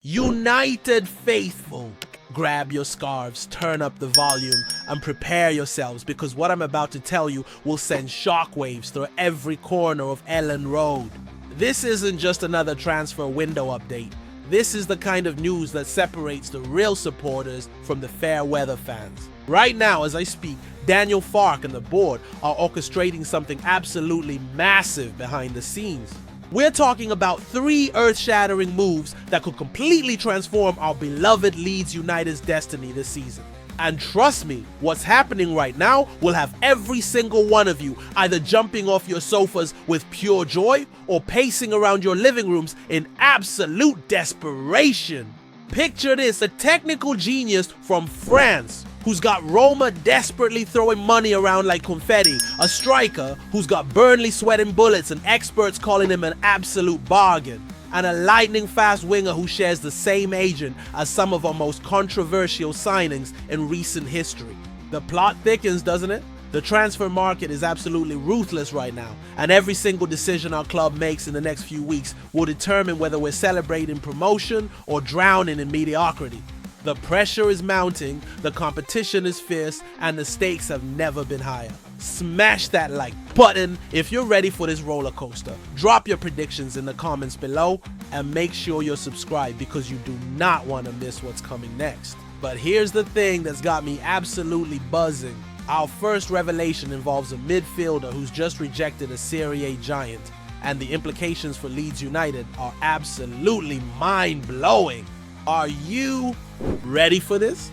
United faithful, grab your scarves, turn up the volume, and prepare yourselves because what I'm about to tell you will send shockwaves through every corner of Elland Road. This isn't just another transfer window update. This is the kind of news that separates the real supporters from the fair weather fans. Right now, as I speak, Daniel Farke and the board are orchestrating something absolutely massive behind the scenes. We're talking about 3 earth-shattering moves that could completely transform our beloved Leeds United's destiny this season. And trust me, what's happening right now will have every single one of you either jumping off your sofas with pure joy or pacing around your living rooms in absolute desperation. Picture this, a technical genius from France who's got Roma desperately throwing money around like confetti, a striker who's got Burnley sweating bullets and experts calling him an absolute bargain, and a lightning-fast winger who shares the same agent as some of our most controversial signings in recent history. The plot thickens, doesn't it? The transfer market is absolutely ruthless right now, and every single decision our club makes in the next few weeks will determine whether we're celebrating promotion or drowning in mediocrity. The pressure is mounting, the competition is fierce, and the stakes have never been higher. Smash that like button if you're ready for this roller coaster. Drop your predictions in the comments below and make sure you're subscribed because you do not want to miss what's coming next. But here's the thing that's got me absolutely buzzing. Our first revelation involves a midfielder who's just rejected a Serie A giant, and the implications for Leeds United are absolutely mind-blowing. Are you ready for this?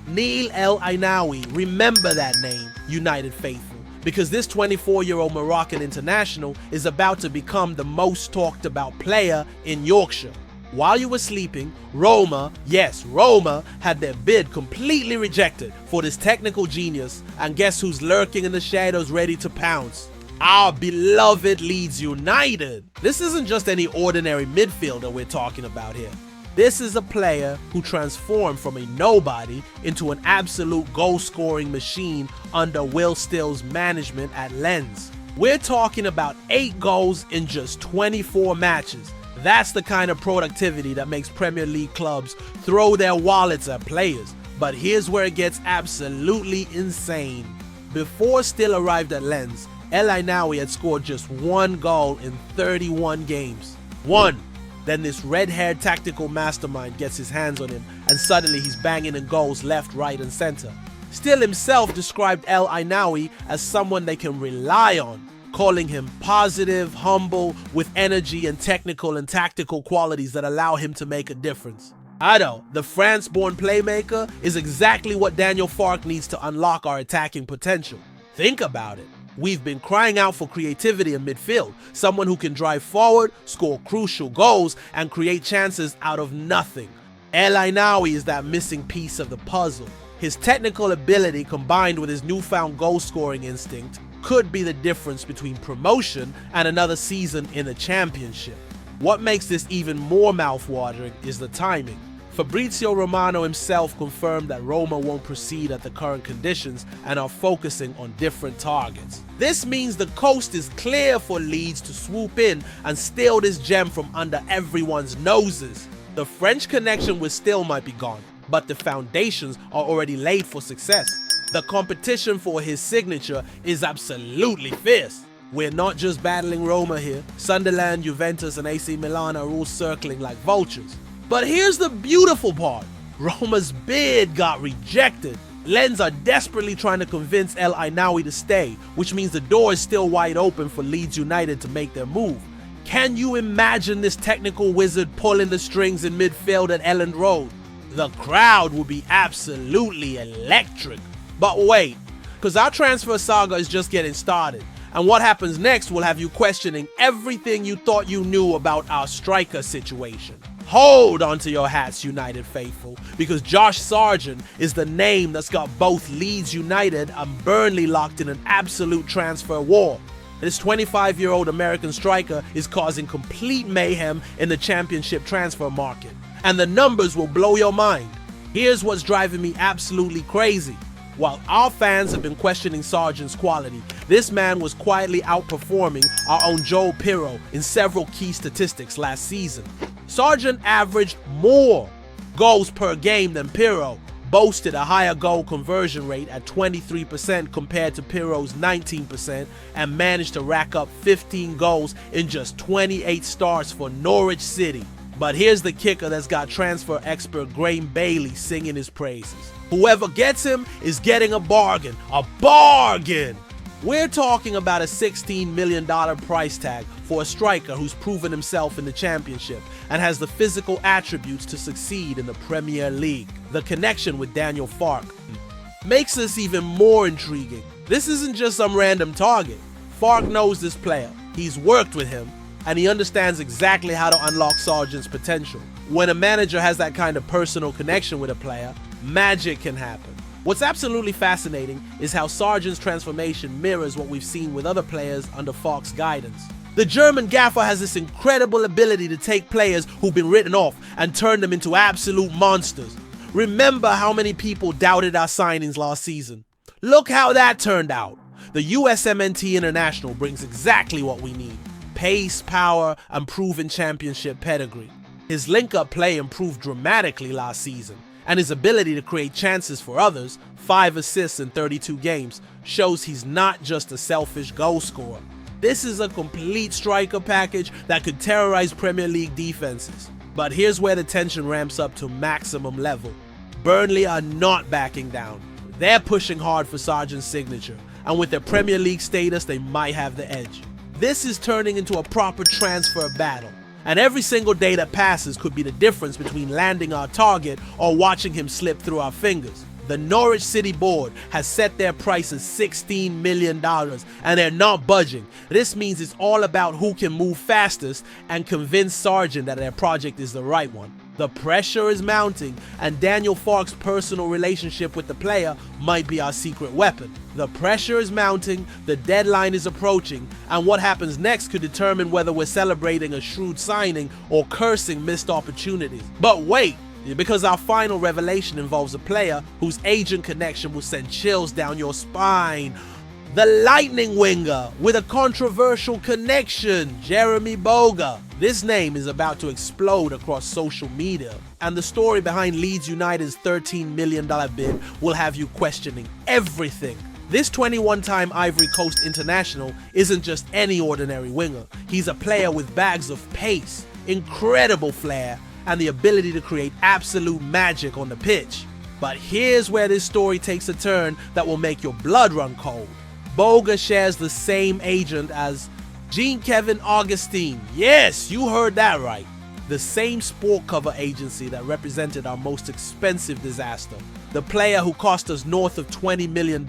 Neil El Ainaoui, remember that name, United faithful, because this 24-year-old Moroccan international is about to become the most talked about player in Yorkshire. While you were sleeping, Roma, yes, Roma, had their bid completely rejected for this technical genius, and guess who's lurking in the shadows ready to pounce? Our beloved Leeds United. This isn't just any ordinary midfielder we're talking about here. This is a player who transformed from a nobody into an absolute goal-scoring machine under Will Still's management at Lens. We're talking about 8 goals in just 24 matches. That's the kind of productivity that makes Premier League clubs throw their wallets at players. But here's where it gets absolutely insane. Before Still arrived at Lens, El Ainaoui had scored just 1 goal in 31 games. 1. Then this red-haired tactical mastermind gets his hands on him and suddenly he's banging in goals left, right and center. Still himself described El Ainaoui as someone they can rely on, calling him positive, humble, with energy and technical and tactical qualities that allow him to make a difference. Ado, the France-born playmaker, is exactly what Daniel Farke needs to unlock our attacking potential. Think about it. We've been crying out for creativity in midfield, someone who can drive forward, score crucial goals, and create chances out of nothing. El Ainaoui is that missing piece of the puzzle. His technical ability combined with his newfound goal-scoring instinct could be the difference between promotion and another season in the championship. What makes this even more mouth-watering is the timing. Fabrizio Romano himself confirmed that Roma won't proceed at the current conditions and are focusing on different targets. This means the coast is clear for Leeds to swoop in and steal this gem from under everyone's noses. The French connection with Still might be gone, but the foundations are already laid for success. The competition for his signature is absolutely fierce. We're not just battling Roma here. Sunderland, Juventus and AC Milan are all circling like vultures. But here's the beautiful part. Roma's bid got rejected. Lens are desperately trying to convince El Ainaoui to stay, which means the door is still wide open for Leeds United to make their move. Can you imagine this technical wizard pulling the strings in midfield at Elland Road? The crowd would be absolutely electric. But wait, because our transfer saga is just getting started. And what happens next will have you questioning everything you thought you knew about our striker situation. Hold onto your hats, United faithful, because Josh Sargent is the name that's got both Leeds United and Burnley locked in an absolute transfer war. This 25-year-old American striker is causing complete mayhem in the championship transfer market, and the numbers will blow your mind. Here's what's driving me absolutely crazy. While our fans have been questioning Sargent's quality, this man was quietly outperforming our own Joe Pirro in several key statistics last season. Sargent averaged more goals per game than Pirro, boasted a higher goal conversion rate at 23% compared to Pirro's 19%, and managed to rack up 15 goals in just 28 starts for Norwich City. But here's the kicker that's got transfer expert Graham Bailey singing his praises. Whoever gets him is getting a bargain. A bargain! We're talking about a $16 million price tag for a striker who's proven himself in the Championship and has the physical attributes to succeed in the Premier League. The connection with Daniel Farke makes this even more intriguing. This isn't just some random target. Farke knows this player, he's worked with him, and he understands exactly how to unlock Sargent's potential. When a manager has that kind of personal connection with a player, magic can happen. What's absolutely fascinating is how Sargent's transformation mirrors what we've seen with other players under Farke's guidance. The German gaffer has this incredible ability to take players who've been written off and turn them into absolute monsters. Remember how many people doubted our signings last season? Look how that turned out. The USMNT International brings exactly what we need: pace, power, and proven championship pedigree. His link-up play improved dramatically last season, and his ability to create chances for others, 5 assists in 32 games, shows he's not just a selfish goal scorer. This is a complete striker package that could terrorize Premier League defenses. But here's where the tension ramps up to maximum level. Burnley are not backing down. They're pushing hard for Sargent's signature, and with their Premier League status, they might have the edge. This is turning into a proper transfer battle, and every single day that passes could be the difference between landing our target or watching him slip through our fingers. The Norwich City board has set their price as $16 million, and they're not budging. This means it's all about who can move fastest and convince Sargent that their project is the right one. The pressure is mounting, and Daniel Farke's personal relationship with the player might be our secret weapon. The pressure is mounting, the deadline is approaching, and what happens next could determine whether we're celebrating a shrewd signing or cursing missed opportunities. But wait! Because our final revelation involves a player whose agent connection will send chills down your spine. The Lightning winger with a controversial connection, Jeremy Boga. This name is about to explode across social media, and the story behind Leeds United's $13 million bid will have you questioning everything. This 21-time Ivory Coast international isn't just any ordinary winger. He's a player with bags of pace, incredible flair, and the ability to create absolute magic on the pitch. But here's where this story takes a turn that will make your blood run cold. Boga shares the same agent as Jean-Kevin Augustin. Yes, you heard that right. The same sport cover agency that represented our most expensive disaster. The player who cost us north of $20 million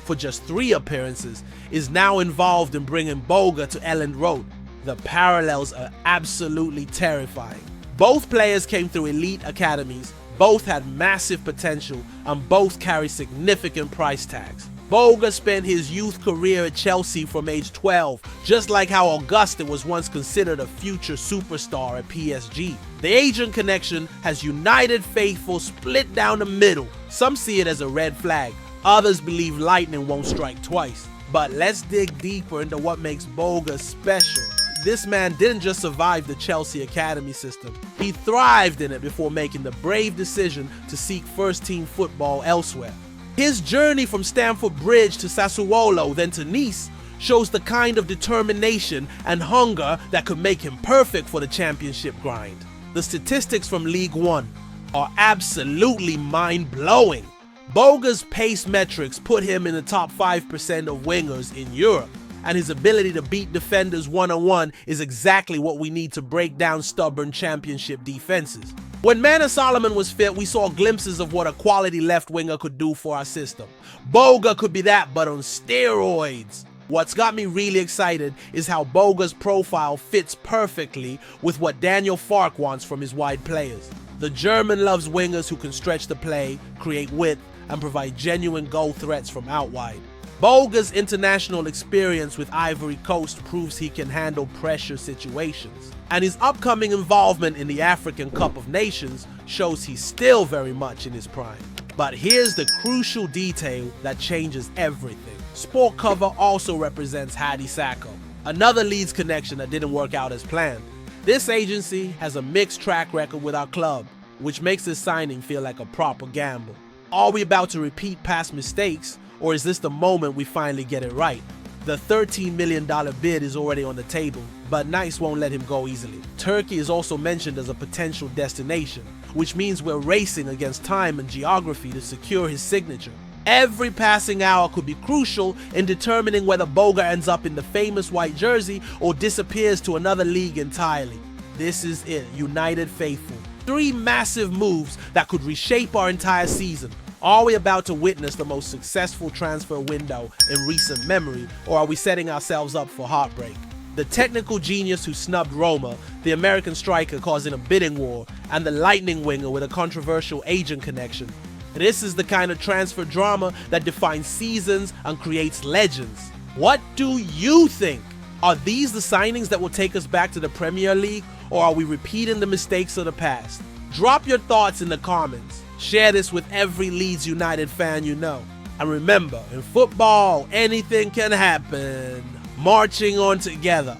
for just 3 appearances is now involved in bringing Boga to Elland Road. The parallels are absolutely terrifying. Both players came through elite academies, both had massive potential, and both carry significant price tags. Boga spent his youth career at Chelsea from age 12, just like how Augustin was once considered a future superstar at PSG. The agent connection has United faithful split down the middle. Some see it as a red flag, others believe lightning won't strike twice. But let's dig deeper into what makes Boga special. This man didn't just survive the Chelsea academy system, he thrived in it before making the brave decision to seek first-team football elsewhere. His journey from Stamford Bridge to Sassuolo, then to Nice, shows the kind of determination and hunger that could make him perfect for the championship grind. The statistics from League One are absolutely mind-blowing. Boga's pace metrics put him in the top 5% of wingers in Europe, and his ability to beat defenders one-on-one is exactly what we need to break down stubborn championship defenses. When Manor Solomon was fit, we saw glimpses of what a quality left winger could do for our system. Boga could be that, but on steroids. What's got me really excited is how Boga's profile fits perfectly with what Daniel Farke wants from his wide players. The German loves wingers who can stretch the play, create width, and provide genuine goal threats from out wide. Boga's international experience with Ivory Coast proves he can handle pressure situations, and his upcoming involvement in the African Cup of Nations shows he's still very much in his prime. But here's the crucial detail that changes everything. Sport cover also represents Hadi Sacco, another Leeds connection that didn't work out as planned. This agency has a mixed track record with our club, which makes this signing feel like a proper gamble. Are we about to repeat past mistakes, or is this the moment we finally get it right? The $13 million bid is already on the table, but Nice won't let him go easily. Turkey is also mentioned as a potential destination, which means we're racing against time and geography to secure his signature. Every passing hour could be crucial in determining whether Boga ends up in the famous white jersey or disappears to another league entirely. This is it, United faithful. 3 massive moves that could reshape our entire season. Are we about to witness the most successful transfer window in recent memory, or are we setting ourselves up for heartbreak? The technical genius who snubbed Roma, the American striker causing a bidding war, and the lightning winger with a controversial agent connection. This is the kind of transfer drama that defines seasons and creates legends. What do you think? Are these the signings that will take us back to the Premier League, or are we repeating the mistakes of the past? Drop your thoughts in the comments. Share this with every Leeds United fan you know. And remember, in football, anything can happen. Marching on together.